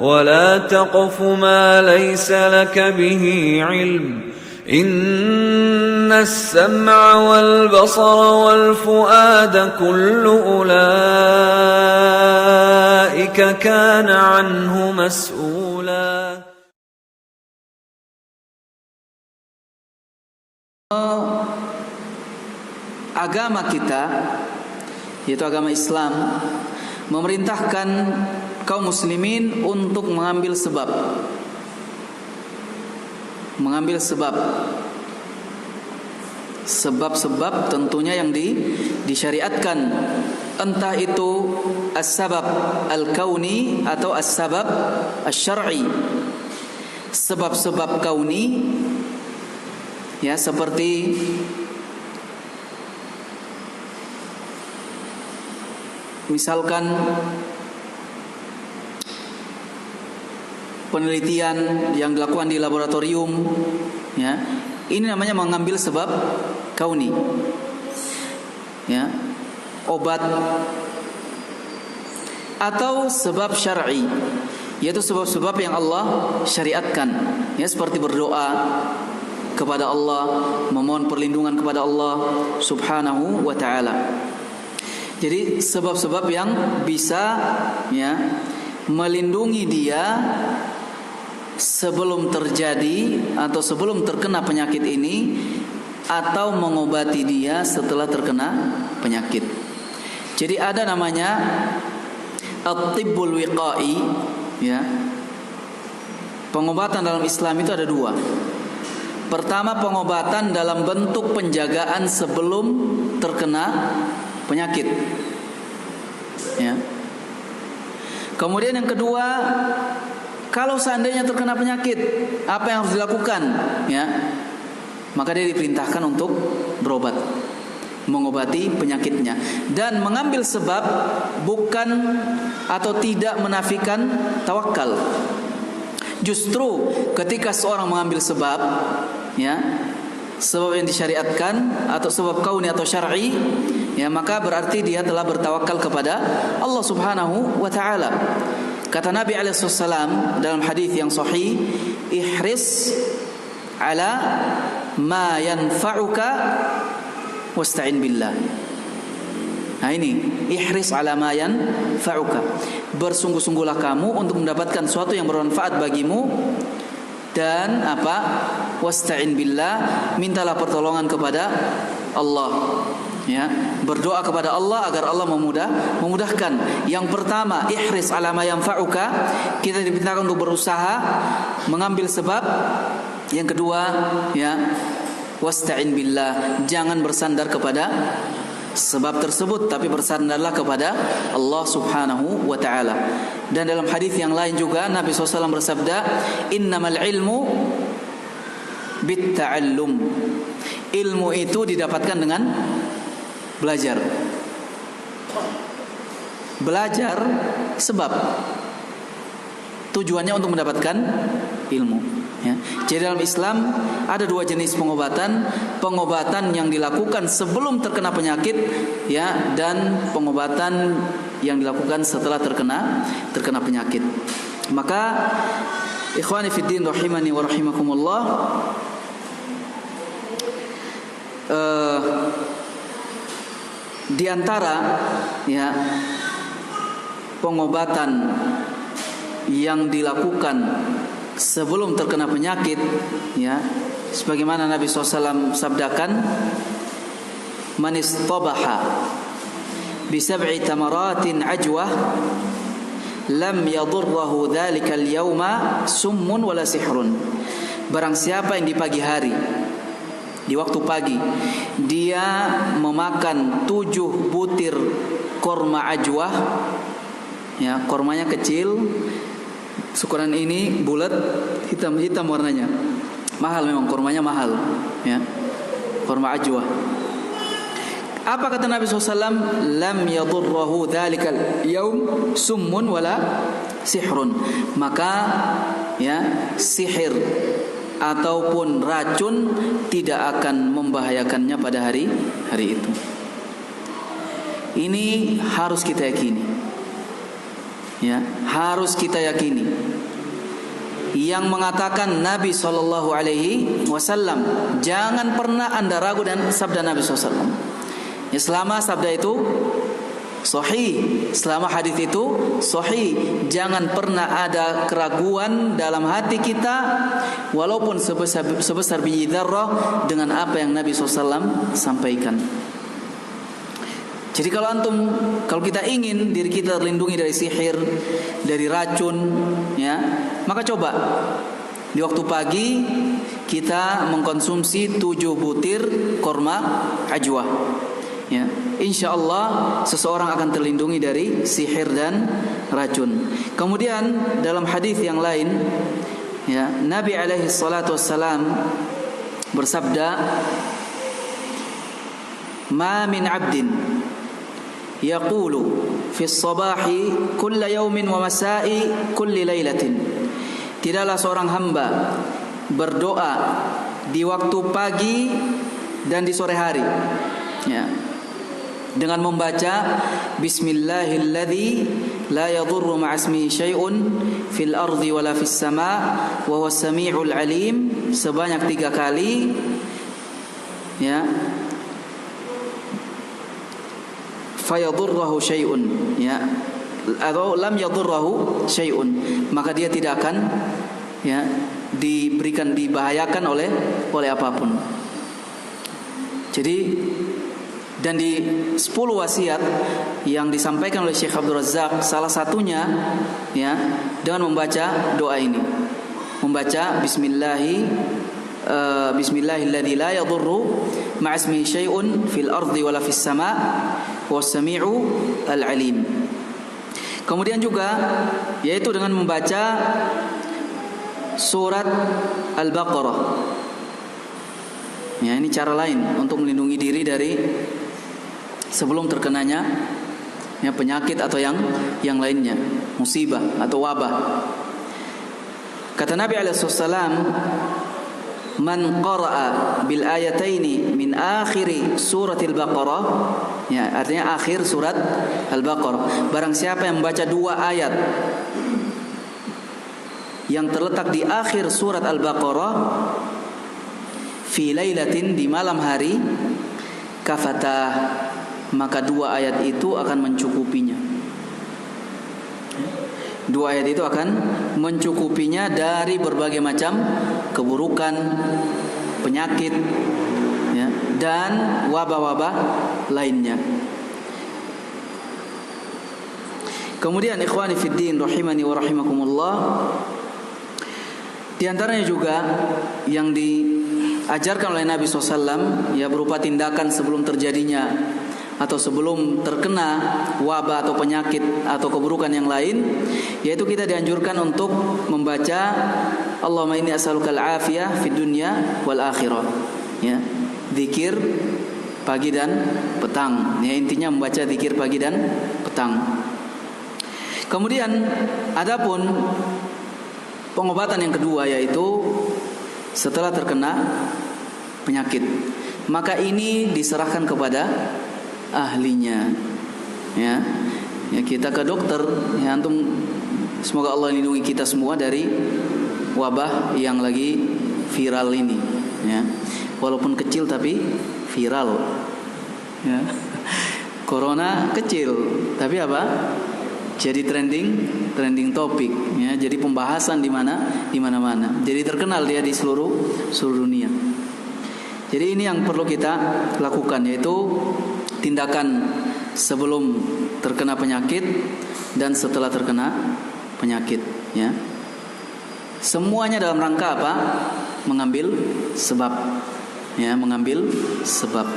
ولا تقف ما ليس لك به علم إن السمع والبصر والفؤاد كل أولئك كان عنه مسؤولا. Agama kita, yaitu agama Islam, memerintahkan kaum muslimin untuk mengambil sebab. Sebab-sebab tentunya yang disyariatkan, entah itu as-sabab al-kauni atau as-sabab asy-syar'i. Sebab-sebab kauni, ya, seperti misalkan penelitian yang dilakukan di laboratorium, ya, ini namanya mengambil sebab kauni, ya, obat. Atau sebab syar'i, yaitu sebab-sebab yang Allah syariatkan, ya, seperti berdoa kepada Allah, memohon perlindungan kepada Allah Subhanahu wa ta'ala. Jadi sebab-sebab yang bisa, ya, melindungi dia sebelum terjadi atau sebelum terkena penyakit ini, atau mengobati dia setelah terkena penyakit. Jadi ada namanya at-tibbul wiqai, ya. Pengobatan dalam Islam itu ada dua. Pertama, pengobatan dalam bentuk penjagaan sebelum terkena penyakit, ya. Kemudian yang kedua, kalau seandainya terkena penyakit, apa yang harus dilakukan, ya? Maka dia diperintahkan untuk berobat, mengobati penyakitnya. Dan mengambil sebab bukan atau tidak menafikan tawakal. Justru ketika seorang mengambil sebab, ya, sebab yang disyariatkan atau sebab kauni atau syar'i, ya, maka berarti dia telah bertawakal kepada Allah Subhanahu wa ta'ala. Kata Nabi alaihi wasallam dalam hadis yang sahih, ihris ala ma yanfa'uka wasta'in billah. Nah ini, ihris ala ma yanfa'uka. Bersungguh-sungguhlah kamu untuk mendapatkan sesuatu yang bermanfaat bagimu, dan apa? Wasta'in billah, mintalah pertolongan kepada Allah, ya. Berdoa kepada Allah agar Allah memudahkan. Yang pertama, ihris ala ma yanfa'uka, kita diperintahkan untuk berusaha mengambil sebab. Yang kedua, ya, wasta'in billah, jangan bersandar kepada sebab tersebut, tapi bersandarlah kepada Allah Subhanahu wa ta'ala. Dan dalam hadis yang lain juga Nabi SAW bersabda, innamal ilmu bitta'allum. Ilmu itu didapatkan dengan belajar. Belajar sebab tujuannya untuk mendapatkan ilmu, ya. Jadi dalam Islam ada dua jenis pengobatan. Pengobatan yang dilakukan sebelum terkena penyakit, ya, dan pengobatan yang dilakukan setelah terkena penyakit. Maka ikhwani fiddin rahimani wa rahimakumullah, di antara, ya, pengobatan yang dilakukan sebelum terkena penyakit, ya, sebagaimana Nabi SAW sabdakan, man istabaha bi sab'i tamaratin ajwah lam yadurruhu dzalika al-yawma summun wala sihrun. Barang siapa yang di pagi hari, di waktu pagi, dia memakan 7 butir korma ajwah, ya, kormanya kecil, ukuran ini bulat, hitam warnanya. Mahal memang, kormanya mahal, ya, korma ajwah. Apa kata Nabi SAW? Lam yadurruhu dzalikal yaum summun wala sihrun. Maka, ya, sihir ataupun racun tidak akan membahayakannya pada hari itu. Ini harus kita yakini. Ya, harus kita yakini. Yang mengatakan Nabi SAW, jangan pernah Anda ragu dan sabda Nabi SAW. Ya, selama sabda itu sahih, selama hadis itu sahih, jangan pernah ada keraguan dalam hati kita, walaupun sebesar biji dzarrah, dengan apa yang Nabi SAW sampaikan. Jadi kalau kita ingin diri kita terlindungi dari sihir, dari racun, ya, maka coba di waktu pagi kita mengkonsumsi 7 butir korma ajwa. Ya, insya Allah seseorang akan terlindungi dari sihir dan racun. Kemudian dalam hadis yang lain, ya, Nabi alaihi salatu wassalam bersabda, "Ma min 'abdin yaqulu fi as-sabahi kulla yawmin wa masa'i kulli lailatin." Tidaklah seorang hamba berdoa di waktu pagi dan di sore hari, ya, dengan membaca Bismillahilladzi la yadurru ma'asmihi syai'un fil ardi wala fis sama' wa huwas sami'ul alim, sebanyak 3 kali, ya, fayadurruhu syai'un, ya, atau lam yadurruhu syai'un, maka dia tidak akan, ya, dibahayakan oleh apapun. Jadi, dan di 10 wasiat yang disampaikan oleh Syekh Abdul Razak, salah satunya, ya, dengan membaca doa ini, membaca Bismillahilladzi la yadurru ma'asmihi syai'un fil ardi wala fis sama' was sami'u al alim. Kemudian juga yaitu dengan membaca surat Al-Baqarah. Ya, ini cara lain untuk melindungi diri dari sebelum terkenanya, ya, penyakit atau yang lainnya, musibah atau wabah. Kata Nabi alaihissalam, "Man qara'a bil ayataini min akhiri suratil Baqarah," ya, artinya akhir surat Al-Baqarah. Barang siapa yang membaca 2 ayat yang terletak di akhir surat Al-Baqarah, fi lailatin, di malam hari, kafatah, maka 2 ayat itu akan mencukupinya. 2 ayat itu akan mencukupinya dari berbagai macam keburukan, penyakit, ya, dan wabah-wabah lainnya. Kemudian ikhwani fiddin rahimani wa rahimakumullah, di antaranya juga yang diajarkan oleh Nabi SAW, ya, berupa tindakan sebelum terjadinya atau sebelum terkena wabah atau penyakit atau keburukan yang lain, yaitu kita dianjurkan untuk membaca Allahumma inni as'alukal afiyah fid dunya wal akhirah, ya, zikir pagi dan petang, ya, intinya membaca zikir pagi dan petang. Kemudian adapun pengobatan yang kedua, yaitu setelah terkena penyakit, maka ini diserahkan kepada ahlinya, ya, kita ke dokter, ya, antum, semoga Allah lindungi kita semua dari wabah yang lagi viral ini, ya, walaupun kecil tapi viral, ya. Corona kecil tapi apa? Jadi trending topik, ya, jadi pembahasan di mana-mana. Jadi terkenal dia di seluruh dunia. Jadi ini yang perlu kita lakukan, yaitu tindakan sebelum terkena penyakit dan setelah terkena penyakit, ya. Semuanya dalam rangka apa? Mengambil sebab, ya, mengambil sebab.